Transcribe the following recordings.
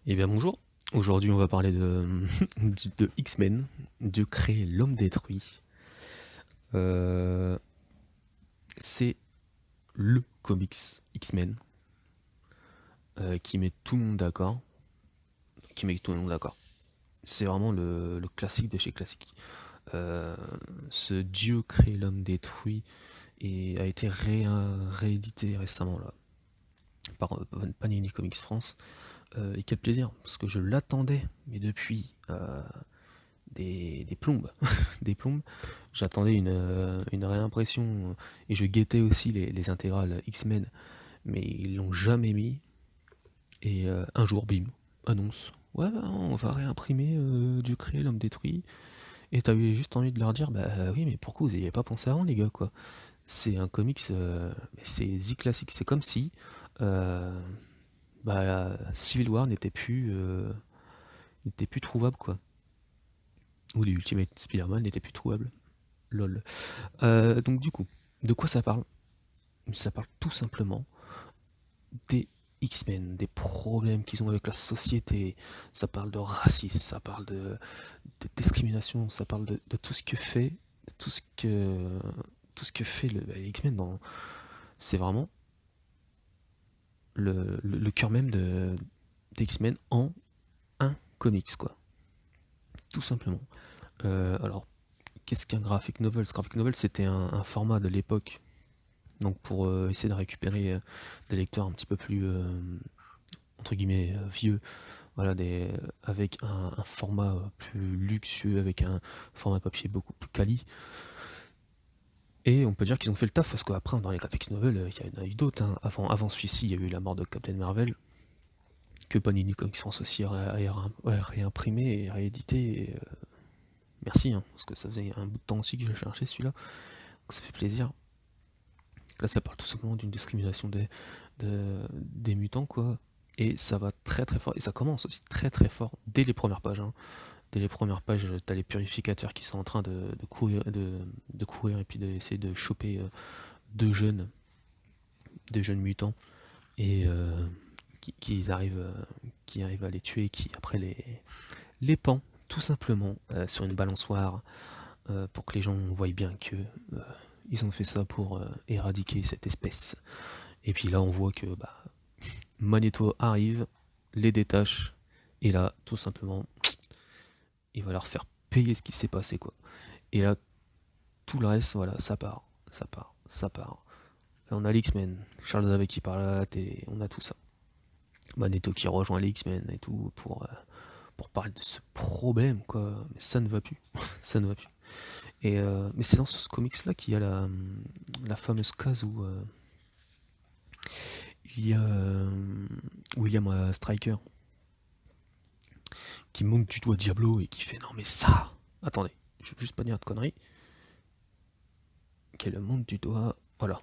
Eh bien bonjour, aujourd'hui on va parler de X-Men, Dieu crée l'homme détruit. Euh, c'est le comics X-Men qui met tout le monde d'accord, qui met tout le monde d'accord. C'est vraiment le classique de chez classique. Euh, ce Dieu crée l'homme détruit et a été réédité récemment là, par Panini Comics France. Et quel plaisir, parce que je l'attendais, mais depuis des plombes. Des plombes. J'attendais une réimpression et je guettais aussi les intégrales X-Men, mais ils l'ont jamais mis. Et un jour, bim, annonce. Ouais, bah, on va réimprimer du créer l'homme détruit. Et t'as eu juste envie de leur dire, bah oui, mais pourquoi vous n'y avez pas pensé avant, les gars, quoi. C'est un comics, c'est Z classique. C'est comme si Civil War n'était plus trouvable, quoi. Ou les Ultimate Spider-Man n'étaient plus trouvables. Lol. Donc du coup, de quoi ça parle? Ça parle tout simplement des X-Men, des problèmes qu'ils ont avec la société, ça parle de racisme, ça parle de discrimination, ça parle de tout ce que fait, de tout ce que fait les X-Men dans. C'est vraiment le cœur même des X-Men en un comics, quoi. Tout simplement. Alors, qu'est-ce qu'un graphic novel? Ce graphic novel, c'était un format de l'époque. Donc, pour essayer de récupérer des lecteurs un petit peu plus entre guillemets vieux, voilà, avec un format plus luxueux, avec un format papier beaucoup plus quali. Et on peut dire qu'ils ont fait le taf parce qu'après, dans les graphics novels, il y en a eu d'autres, hein. Avant celui-ci, il y a eu la mort de Captain Marvel, que Panini Comics France aussi a réimprimé et réédité. Et, merci, hein, parce que ça faisait un bout de temps aussi que je cherchais celui-là, donc ça fait plaisir. Là, ça parle tout simplement d'une discrimination des mutants, quoi. Et ça va très très fort, et ça commence aussi très très fort dès les premières pages, hein. Dès les premières pages, t'as les purificateurs qui sont en train de courir et puis d'essayer de choper deux jeunes mutants et qui arrivent à les tuer, qui après les pend tout simplement sur une balançoire pour que les gens voient bien que ils ont fait ça pour éradiquer cette espèce. Et puis là, on voit que Magneto arrive, les détache et là, tout simplement, il va leur faire payer ce qui s'est passé, quoi. Et là, tout le reste, voilà, ça part, ça part, ça part. Là, on a l'X-Men, Charles Xavier qui parle à la télé, on a tout ça. Magneto qui rejoint les X-Men et tout pour parler de ce problème, quoi. Mais ça ne va plus, ça ne va plus. Et mais c'est dans ce comics-là qu'il y a la fameuse case où il y a William Stryker qui monte du doigt Diablo et qui fait non mais ça, attendez, je veux juste pas dire de conneries, qu'elle monte du doigt, voilà.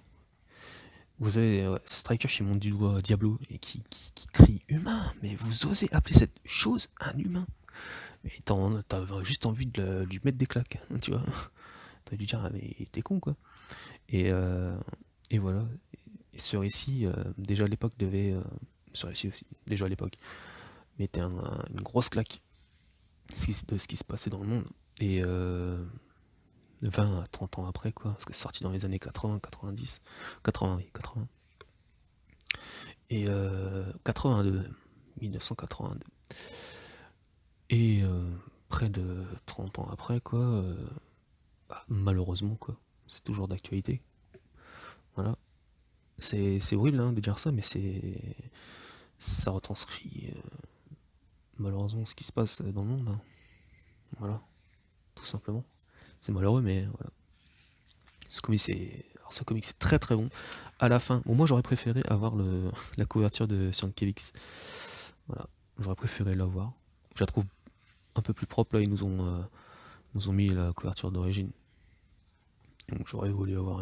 Vous avez Striker qui monte du doigt Diablo et qui crie humain, mais vous osez appeler cette chose un humain? Mais t'as juste envie de lui mettre des claques, tu vois. T'as dû dire, ah, mais t'es con quoi. Et, euh, et voilà. Et ce récit, déjà à l'époque, ce récit aussi, déjà à l'époque, mettait une grosse claque de ce qui se passait dans le monde. Et 20 à 30 ans après, quoi, parce que c'est sorti dans les années 80, 90, 80, oui, 80. Et 82, 1982. Et près de 30 ans après, quoi, malheureusement, quoi, c'est toujours d'actualité. Voilà. C'est horrible hein, de dire ça, mais ça retranscrit malheureusement ce qui se passe dans le monde, hein. Voilà, tout simplement. C'est malheureux, mais voilà. Ce comic c'est très très bon. À la fin, bon, moi j'aurais préféré avoir la couverture de Sienkiewicz. Voilà, j'aurais préféré l'avoir. Je la trouve un peu plus propre là, nous ont mis la couverture d'origine. Donc j'aurais voulu avoir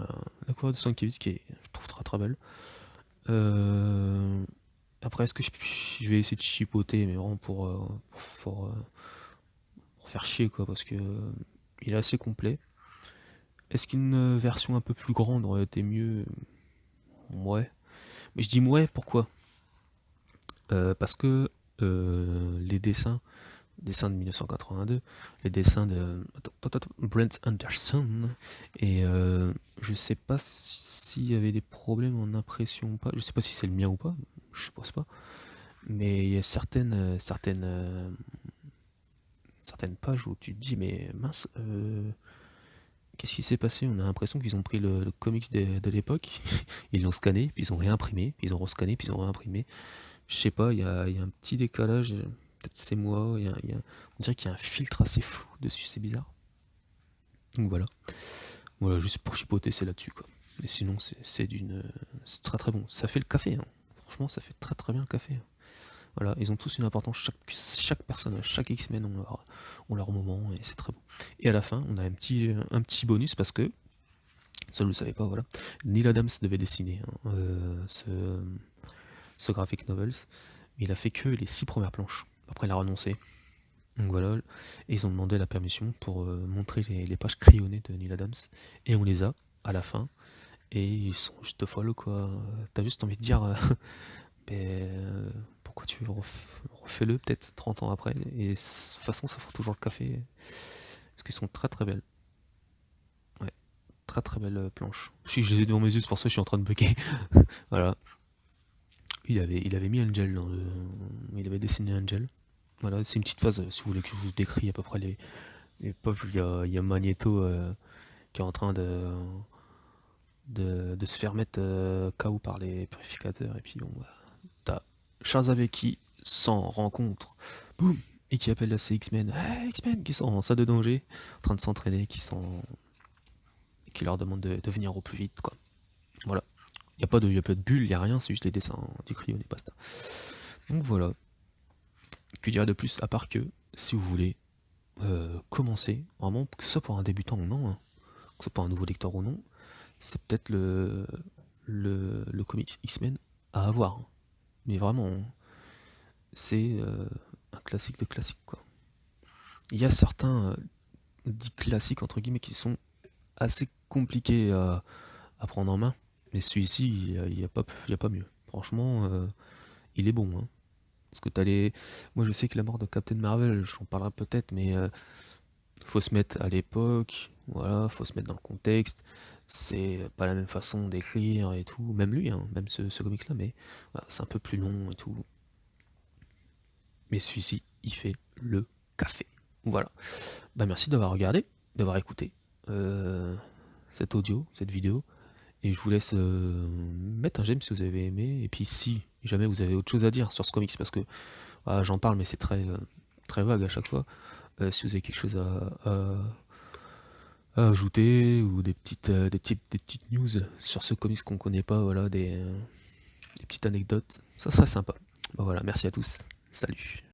la couverture de Sienkiewicz qui est, je trouve, très très belle. Euh, Après, est-ce que je vais essayer de chipoter, mais vraiment pour faire chier, quoi, parce que il est assez complet. Est-ce qu'une version un peu plus grande aurait été mieux? Ouais. Mais je dis ouais, pourquoi? Parce que les dessins de 1982, les dessins de Brent Anderson, et je sais pas s'il y avait des problèmes en impression ou pas, je sais pas si c'est le mien ou pas, je pense pas, mais il y a certaines pages où tu te dis, mais mince, qu'est-ce qui s'est passé? On a l'impression qu'ils ont pris le comics de l'époque, ils l'ont scanné, puis ils ont réimprimé, puis ils ont rescanné, puis ils ont réimprimé. Je sais pas, il y a un petit décalage, peut-être c'est moi, on dirait qu'il y a un filtre assez flou dessus, c'est bizarre. Donc voilà, voilà, juste pour chipoter, c'est là-dessus quoi. Mais sinon, c'est très très bon. Ça fait le café, hein. Franchement, ça fait très très bien le café, hein. Voilà, ils ont tous une importance, chaque personnage, chaque X-Men ont leur moment et c'est très bon. Et à la fin, on a un petit bonus parce que, ça je le savais pas, voilà. Neil Adams devait dessiner hein, ce graphic novels, mais il a fait que les 6 premières planches. Après, il a renoncé. Donc voilà, et ils ont demandé la permission pour montrer les pages crayonnées de Neil Adams, et on les a à la fin, et ils sont juste folles quoi. T'as juste envie de dire, pourquoi tu refais-le peut-être 30 ans après, et de toute façon ça fera toujours le café, parce qu'ils sont très très belles. Ouais, très très belles planches. Si je les ai devant mes yeux, c'est pour ça que je suis en train de bugger. Voilà, il avait mis Angel il avait dessiné Angel. Voilà, c'est une petite phase, si vous voulez que je vous décris à peu près les peuples. Il y a Magneto qui est en train de se faire mettre KO par les purificateurs. Et puis bon, bah, t'as Charles Xavier qui s'en rencontre, boum, et qui appelle ses X-Men. Hey, X-Men qui sont en salle de danger, en train de s'entraîner, qui leur demande de venir au plus vite, quoi. Voilà. Il y a pas de bulle, il y a rien, c'est juste les dessins du crayon et basta. Donc voilà. Que dire de plus à part que si vous voulez commencer, vraiment, que ce soit pour un débutant ou non, hein, que ce soit pour un nouveau lecteur ou non, c'est peut-être le comics X-Men à avoir, hein. Mais vraiment, hein, c'est un classique de classique, quoi. Il y a certains dits classiques, entre guillemets, qui sont assez compliqués à prendre en main. Mais celui-ci, il y a pas mieux. Franchement, il est bon, hein. Parce que moi, je sais que la mort de Captain Marvel, j'en parlerai peut-être, mais faut se mettre à l'époque, voilà, faut se mettre dans le contexte. C'est pas la même façon d'écrire et tout, même lui, hein, même ce comics-là, mais voilà, c'est un peu plus long et tout. Mais celui-ci, il fait le café. Voilà. Bah merci d'avoir regardé, d'avoir écouté cet audio, cette vidéo. Et je vous laisse mettre un j'aime si vous avez aimé. Et puis si jamais vous avez autre chose à dire sur ce comics, parce que voilà, j'en parle, mais c'est très vague à chaque fois. Si vous avez quelque chose à ajouter ou des petites news sur ce comics qu'on connaît pas, voilà, des petites anecdotes, ça serait sympa. Bah voilà, merci à tous. Salut.